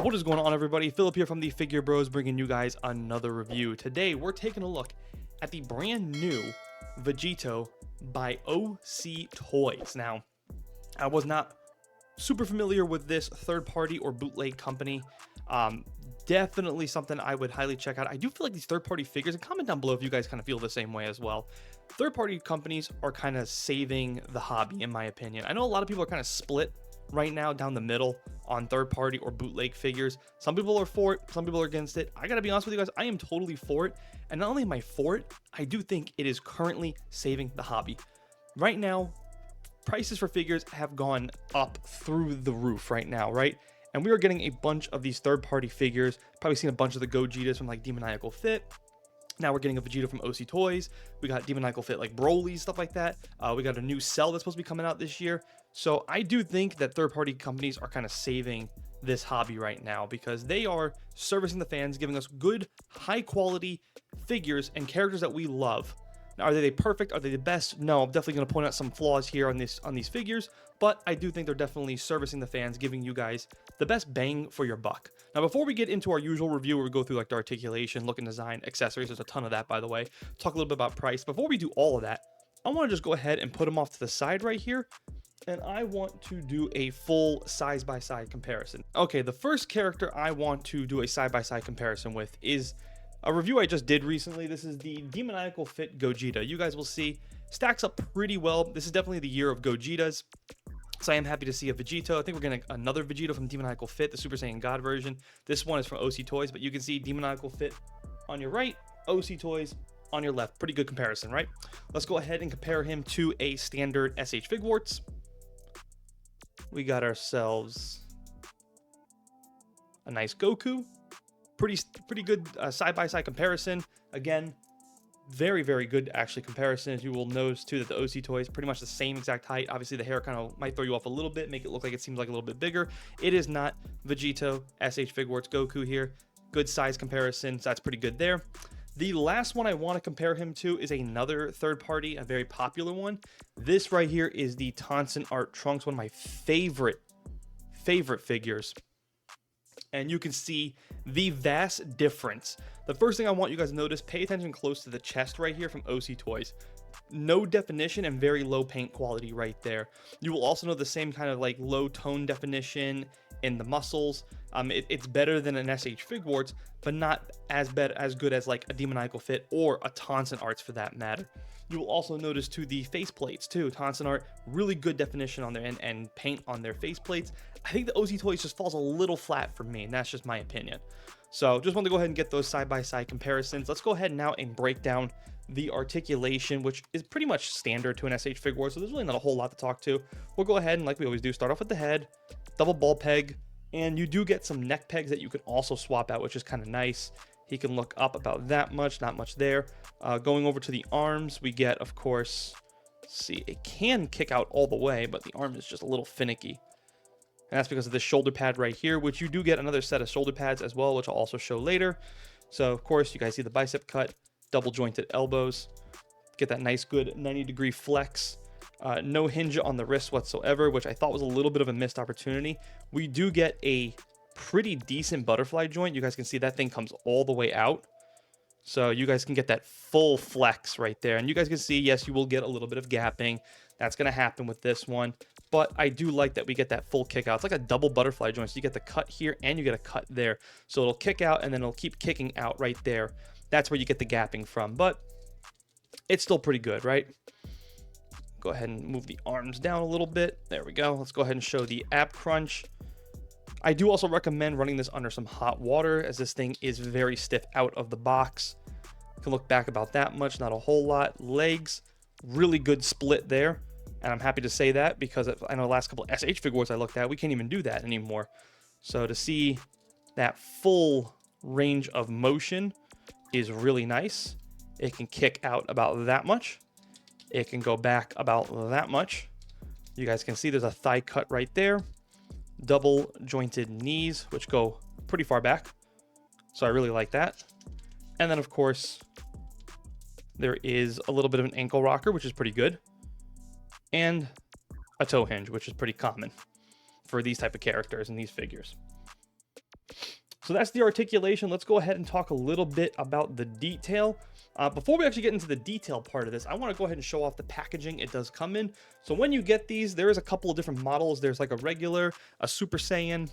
What is going on, everybody? Philip here from the Figure Bros, bringing you guys another review. Today we're taking a look at the brand new Vegito by OC-Toys. Now, I was not super familiar with this third-party or bootleg company. Definitely something I would highly check out. I do feel like these third-party figures, and comment down below if you guys kind of feel the same way as well. Third-party companies are kind of saving the hobby, in my opinion. I know a lot of people are kind of split right now down the middle on third-party or bootleg figures. Some people are for it, some people are against it. I gotta be honest with you guys, I am totally for it. And not only am I for it, I do think it is currently saving the hobby. Right now, prices for figures have gone up through the roof right now, right? And we are getting a bunch of these third-party figures. Probably seen a bunch of the Gojitas from like Demoniacal Fit. Now we're getting a Vegito from OC-Toys. We got Demoniacal Fit like Broly, stuff like that. We got a new Cell that's supposed to be coming out this year. So I do think that third-party companies are kind of saving this hobby right now because they are servicing the fans, giving us good, high-quality figures and characters that we love. Now, are they perfect? Are they the best? No, I'm definitely going to point out some flaws here on these figures, but I do think they're definitely servicing the fans, giving you guys the best bang for your buck. Now, before we get into our usual review where we go through like the articulation, look and design, accessories, there's a ton of that, by the way, talk a little bit about price. Before we do all of that, I want to just go ahead and put them off to the side right here, and I want to do a full side-by-side comparison. Okay, the first character I want to do a side-by-side comparison with is a review I just did recently. This is the Demoniacal Fit Gogeta. You guys will see, stacks up pretty well. This is definitely the year of Gojitas. So I am happy to see a Vegito. I think we're getting another Vegito from Demoniacal Fit, the Super Saiyan God version. This one is from OC-Toys, but you can see Demoniacal Fit on your right, OC-Toys on your left. Pretty good comparison, right? Let's go ahead and compare him to a standard SH Figuarts. We got ourselves a nice Goku. Pretty good side-by-side comparison. Again, very good actually comparison. As you will notice too that the OC-Toys pretty much the same exact height. Obviously the hair kind of might throw you off a little bit, make it look like it seems like a little bit bigger. It is not Vegito SH Figuarts Goku here. Good size comparison, so that's pretty good there. The last one I want to compare him to is another third party, a very popular one. This right here is the Tonson Art Trunks, one of my favorite figures. And you can see the vast difference. The first thing I want you guys to notice, pay attention close to the chest right here from OC-Toys. No definition and very low paint quality right there. You will also know the same kind of like low tone definition in the muscles. It's better than an SH Figuarts, but not as good as like a Demoniacal Fit or a Tonson Arts for that matter. You will also notice too the face plates too. Tonson Art, really good definition on their and paint on their face plates. I think the OC-Toys just falls a little flat for me, and that's just my opinion. So just wanted to go ahead and get those side-by-side comparisons. Let's go ahead now and break down the articulation, which is pretty much standard to an SH Figuarts, so there's really not a whole lot to talk to. We'll go ahead and, like we always do, start off with the head, double ball peg, and you do get some neck pegs that you can also swap out, which is kind of nice. He can look up about that much, not much there. Going over to the arms, we get, of course, see, it can kick out all the way, but the arm is just a little finicky. And that's because of this shoulder pad right here, which you do get another set of shoulder pads as well, which I'll also show later. So, of course, you guys see the bicep cut, double jointed elbows. Get that nice, good 90-degree flex. No hinge on the wrist whatsoever, which I thought was a little bit of a missed opportunity. We do get a pretty decent butterfly joint. You guys can see that thing comes all the way out. So you guys can get that full flex right there. And you guys can see, yes, you will get a little bit of gapping. That's going to happen with this one. But I do like that we get that full kick out. It's like a double butterfly joint. So you get the cut here and you get a cut there. So it'll kick out and then it'll keep kicking out right there. That's where you get the gapping from. But it's still pretty good, right? Go ahead and move the arms down a little bit. There we go. Let's go ahead and show the ab crunch. I do also recommend running this under some hot water as this thing is very stiff out of the box. You can look back about that much, not a whole lot. Legs, really good split there. And I'm happy to say that because I know the last couple of SH Figuarts I looked at, we can't even do that anymore. So to see that full range of motion is really nice. It can kick out about that much. It can go back about that much. You guys can see there's a thigh cut right there. Double jointed knees, which go pretty far back. So I really like that. And then, of course, there is a little bit of an ankle rocker, which is pretty good. And a toe hinge, which is pretty common for these type of characters and these figures. So that's the articulation. Let's go ahead and talk a little bit about the detail. Before we actually get into the detail part of this, I want to go ahead and show off the packaging it does come in. So when you get these, there is a couple of different models. There's like a regular, a Super Saiyan,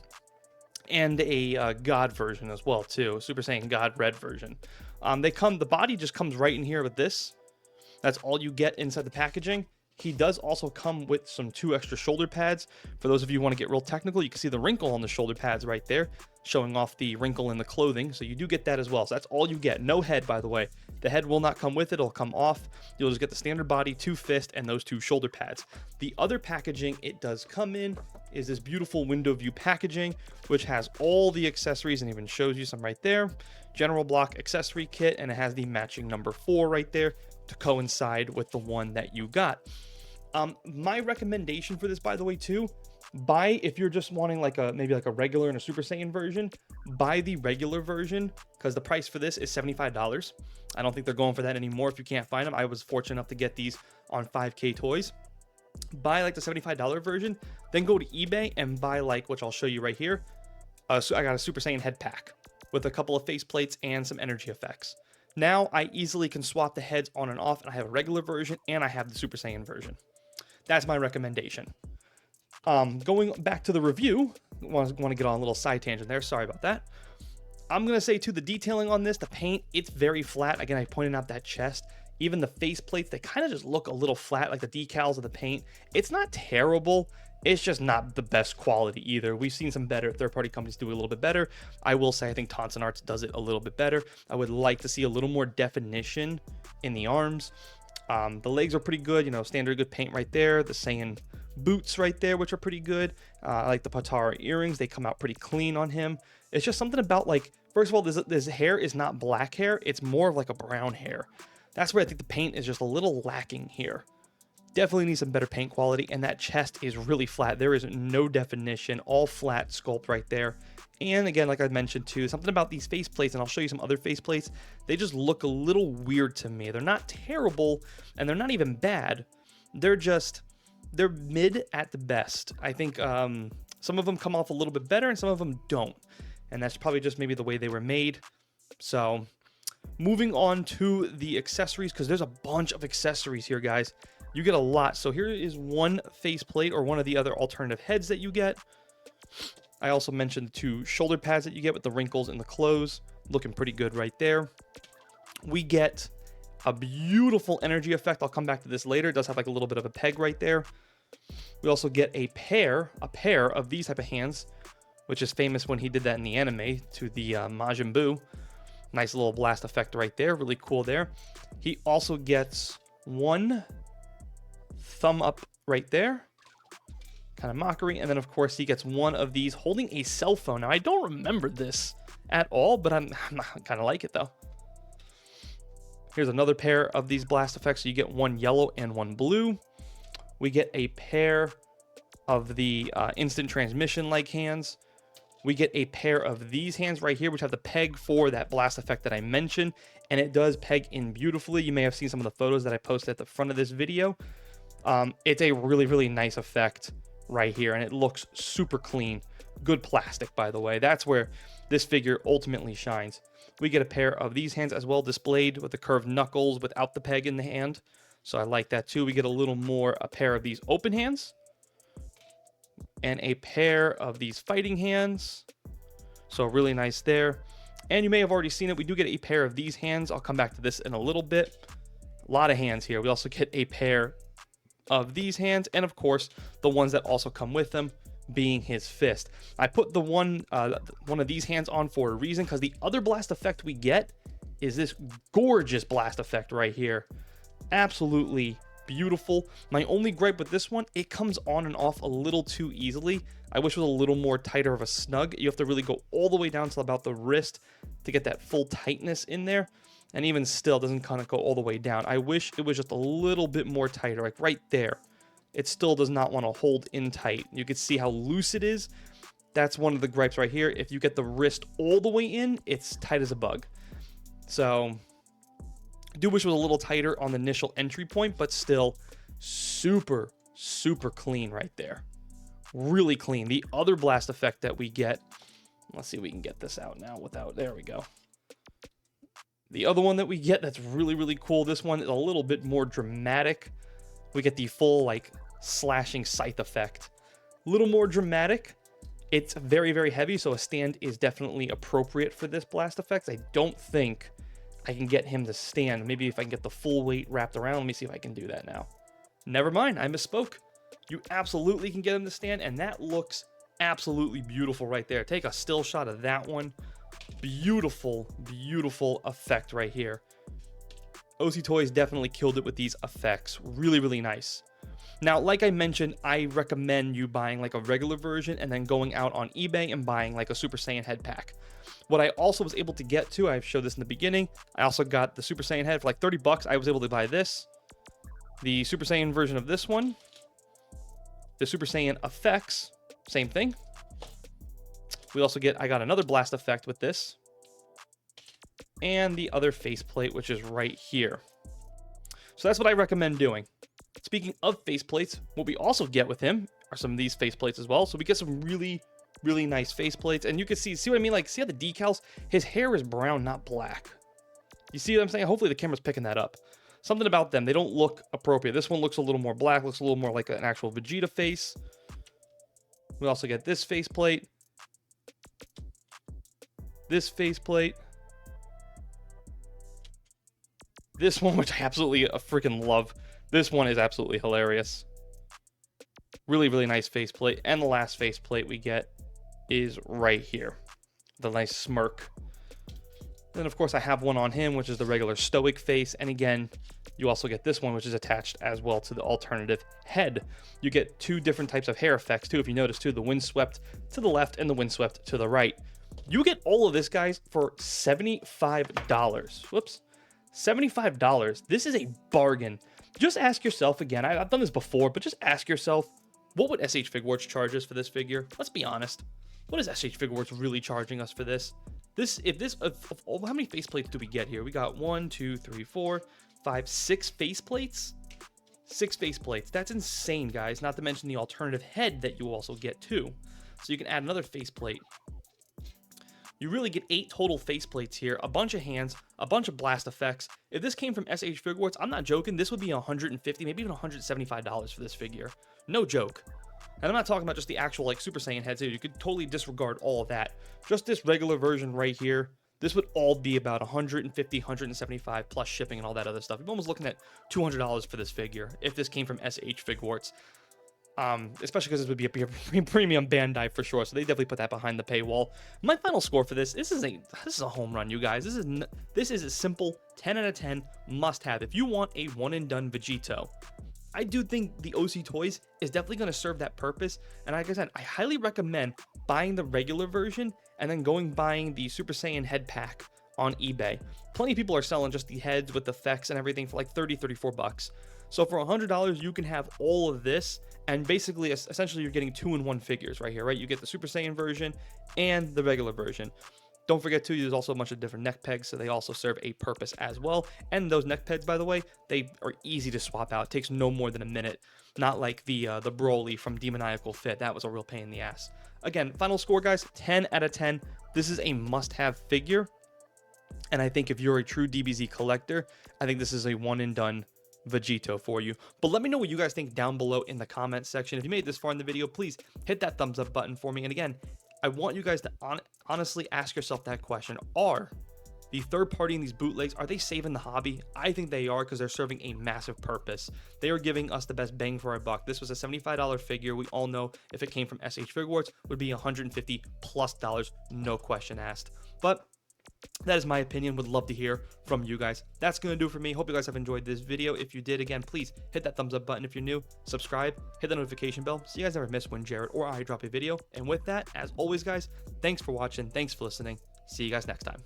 and a God version as well too. Super Saiyan God Red version. The body just comes right in here with this. That's all you get inside the packaging. He does also come with some 2 extra shoulder pads. For those of you who want to get real technical, you can see the wrinkle on the shoulder pads right there, showing off the wrinkle in the clothing. So you do get that as well. So that's all you get. No head, by the way. The head will not come with it. It'll come off. You'll just get the standard body, 2 fists, and those 2 shoulder pads. The other packaging it does come in is this beautiful window view packaging, which has all the accessories and even shows you some right there. General block accessory kit, and it has the matching number 4 right there to coincide with the one that you got. My recommendation for this, by the way, too, if you're just wanting like maybe like a regular and a Super Saiyan version, buy the regular version, because the price for this is $75. I don't think they're going for that anymore if you can't find them. I was fortunate enough to get these on 5K Toys. Buy like the $75 version, then go to eBay and buy like, which I'll show you right here. So I got a Super Saiyan head pack with a couple of face plates and some energy effects. Now I easily can swap the heads on and off, and I have a regular version and I have the Super Saiyan version. That's my recommendation. Going back to the review, want to get on a little side tangent there. Sorry about that. I'm going to say too, the detailing on this, the paint, it's very flat. Again, I pointed out that chest. Even the face plates, they kind of just look a little flat, like the decals of the paint. It's not terrible. It's just not the best quality either. We've seen some better third-party companies do it a little bit better. I will say I think Tonson Arts does it a little bit better. I would like to see a little more definition in the arms. The legs are pretty good, you know, standard good paint right there. The Saiyan boots right there, which are pretty good. I like the Patara earrings. They come out pretty clean on him. It's just something about, like, first of all, this hair is not black hair. It's more of like a brown hair. That's where I think the paint is just a little lacking here. Definitely need some better paint quality, and that chest is really flat. There is no definition, all flat sculpt right there. And again, like I mentioned too, something about these face plates, and I'll show you some other face plates, they just look a little weird to me. They're not terrible, and they're not even bad. They're mid at the best. I think some of them come off a little bit better, and some of them don't. And that's probably just maybe the way they were made. So moving on to the accessories, because there's a bunch of accessories here, guys. You get a lot. So here is one face plate, or one of the other alternative heads that you get. I also mentioned the 2 shoulder pads that you get with the wrinkles in the clothes. Looking pretty good right there. We get a beautiful energy effect. I'll come back to this later. It does have like a little bit of a peg right there. We also get a pair of these type of hands, which is famous when he did that in the anime to the Majin Buu. Nice little blast effect right there. Really cool there. He also gets one thumb up right there, kind of mockery, and then of course he gets one of these holding a cell phone. Now I don't remember this at all, but I kind of like it though. Here's another pair of these blast effects. So you get one yellow and one blue. We get a pair of the instant transmission like hands. We get a pair of these hands right here, which have the peg for that blast effect that I mentioned, and it does peg in beautifully. You may have seen some of the photos that I posted at the front of this video. It's a really, really nice effect right here, and it looks super clean. Good plastic, by the way. That's where this figure ultimately shines. We get a pair of these hands as well, displayed with the curved knuckles without the peg in the hand. So I like that too. We get a pair of these open hands, and a pair of these fighting hands. So really nice there. And you may have already seen it. We do get a pair of these hands. I'll come back to this in a little bit. A lot of hands here. We also get a pair of these hands, and of course the ones that also come with them being his fist. I put the one of these hands on for a reason, because the other blast effect we get is this gorgeous blast effect right here. Absolutely beautiful. My only gripe with this one, it comes on and off a little too easily. I wish it was a little more tighter of a snug. You have to really go all the way down to about the wrist to get that full tightness in there. And even still, doesn't kind of go all the way down. I wish it was just a little bit more tighter, like right there. It still does not want to hold in tight. You can see how loose it is. That's one of the gripes right here. If you get the wrist all the way in, it's tight as a bug. So I do wish it was a little tighter on the initial entry point, but still super, super clean right there. Really clean. The other blast effect that we get, Let's see if we can get this out now without, there we go. The other one that we get that's really, really cool, this one is a little bit more dramatic. We get the full, like, slashing scythe effect. A little more dramatic. It's very, very heavy, so a stand is definitely appropriate for this blast effect. I don't think I can get him to stand. Maybe if I can get the full weight wrapped around. Let me see if I can do that now. Never mind, I misspoke. You absolutely can get him to stand, and that looks absolutely beautiful right there. Take a still shot of that one. Beautiful, beautiful effect right here. OC-Toys definitely killed it with these effects. Really, really nice. Now, like I mentioned, I recommend you buying like a regular version and then going out on eBay and buying like a Super Saiyan head pack. What I also was able to get to, I showed this in the beginning, I also got the Super Saiyan head for like 30 bucks. I was able to buy this, the Super Saiyan version of this one, the Super Saiyan effects, same thing. We also get, I got another blast effect with this, and the other faceplate, which is right here. So that's what I recommend doing. Speaking of faceplates, what we also get with him are some of these faceplates as well. So we get some really, really nice faceplates, and you can see what I mean? Like, see how the decals, his hair is brown, not black. You see what I'm saying? Hopefully the camera's picking that up. Something about them, they don't look appropriate. This one looks a little more black, looks a little more like an actual Vegeta face. We also get this faceplate, this faceplate, this one, which I absolutely freaking love. This one is absolutely hilarious. Really, really nice faceplate. And the last faceplate we get is right here. The nice smirk. Then, of course, I have one on him, which is the regular stoic face. And again, you also get this one, which is attached as well to the alternative head. You get two different types of hair effects, too, if you notice, too. The windswept to the left and the windswept to the right. You get all of this, guys, for $75. Whoops. $75. This is a bargain. Just ask yourself again, I've done this before, but just ask yourself, what would SH Figuarts charge us for this figure? Let's be honest. What is SH Figuarts really charging us for this? How many faceplates do we get here? We got 1, 2, 3, 4, 5, 6 faceplates? 6 faceplates. That's insane, guys. Not to mention the alternative head that you also get too. So you can add another faceplate. You really get 8 total faceplates here, a bunch of hands, a bunch of blast effects. If this came from SH Figuarts, I'm not joking, this would be $150, maybe even $175 for this figure. No joke. And I'm not talking about just the actual like Super Saiyan heads here. You could totally disregard all of that. Just this regular version right here, this would all be about $150, $175 plus shipping and all that other stuff. You're almost looking at $200 for this figure if this came from SH Figuarts. Especially because this would be a premium Bandai for sure, so they definitely put that behind the paywall. My final score for this is a home run, you guys. This is a simple 10 out of 10 must-have. If you want a one-and-done Vegito, I do think the OC-Toys is definitely going to serve that purpose. And like I said, I highly recommend buying the regular version and then buying the Super Saiyan head pack on eBay. Plenty of people are selling just the heads with effects and everything for like 30, 34 bucks. So for $100, you can have all of this, and basically, essentially, you're getting 2-in-1 figures right here, right? You get the Super Saiyan version and the regular version. Don't forget, too, there's also a bunch of different neck pegs, so they also serve a purpose as well. And those neck pegs, by the way, they are easy to swap out. It takes no more than a minute. Not like the Broly from Demoniacal Fit. That was a real pain in the ass. Again, final score, guys, 10 out of 10. This is a must-have figure. And I think if you're a true DBZ collector, I think this is a one-and-done Vegito for you. But let me know what you guys think down below in the comments section. If you made it this far in the video, please hit that thumbs up button for me. And again, I want you guys to honestly ask yourself that question. Are the third party in these bootlegs, are they saving the hobby? I think they are, because they're serving a massive purpose. They are giving us the best bang for our buck. This was a $75 figure. We all know if it came from SH Figuarts, would be $150+, no question asked. But that is my opinion. Would love to hear from you guys. That's going to do it for me. Hope you guys have enjoyed this video. If you did, again, please hit that thumbs up button. If you're new, subscribe, hit the notification bell so you guys never miss when Jared or I drop a video. And with that, as always, guys, thanks for watching. Thanks for listening. See you guys next time.